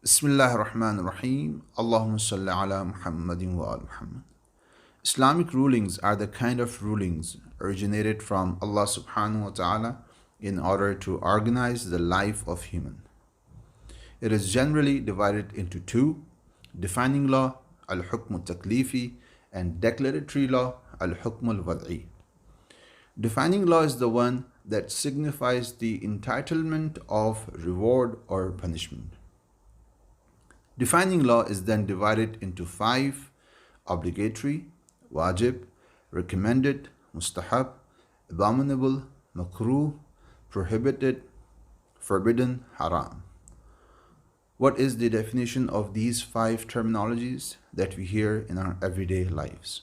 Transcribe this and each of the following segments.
Bismillah ar-Rahman ar-Rahim. Allahumma salli ala Muhammadin wa al Muhammad. Islamic rulings are the kind of rulings originated from Allah subhanahu wa ta'ala in order to organize the life of human. It is generally divided into two: defining law, al-hukm al-taklifi, and declaratory law, al-hukm al-wad'i. Defining law is the one that signifies the entitlement of reward or punishment. Defining law is then divided into five: obligatory, wajib, recommended, mustahab, abominable, makruh, prohibited, forbidden, haram. What is the definition of these five terminologies that we hear in our everyday lives?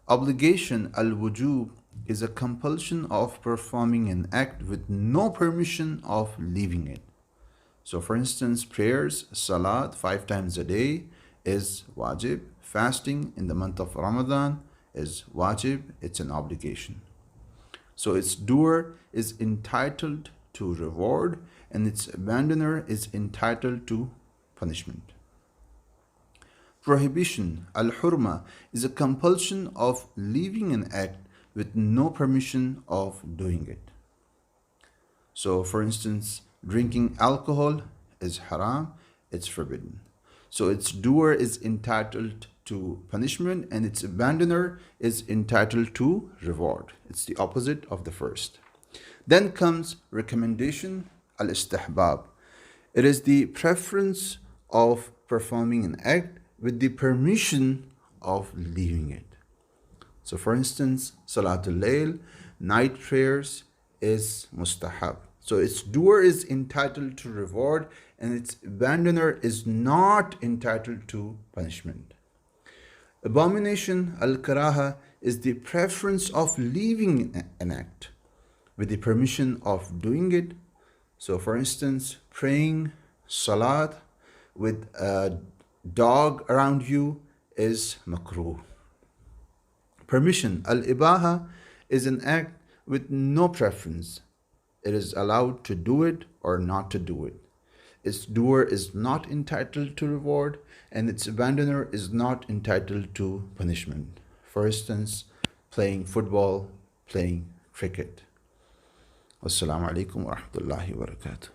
Obligation, al-wujub, is a compulsion of performing an act with no permission of leaving it. So for instance, prayers, salat 5 times a day is wajib. Fasting in the month of Ramadan is wajib. It's an obligation. So its doer is entitled to reward and its abandoner is entitled to punishment. Prohibition, al-hurma, is a compulsion of leaving an act with no permission of doing it. So for instance, drinking alcohol is haram, it's forbidden. So its doer is entitled to punishment and its abandoner is entitled to reward. It's the opposite of the first. Then comes recommendation, al-istihbab. It is the preference of performing an act with the permission of leaving it. So for instance, Salatul Layl, night prayers, is mustahab. So its doer is entitled to reward and its abandoner is not entitled to punishment. Abomination, al-karaha, is the preference of leaving an act with the permission of doing it. So for instance, praying salat with a dog around you is makruh. Permission, al-ibaha, is an act with no preference. It is allowed to do it or not to do it. Its doer is not entitled to reward and its abandoner is not entitled to punishment. For instance, playing football, playing cricket. Wassalamu alaikum wa rahmatullahi wa barakatuh.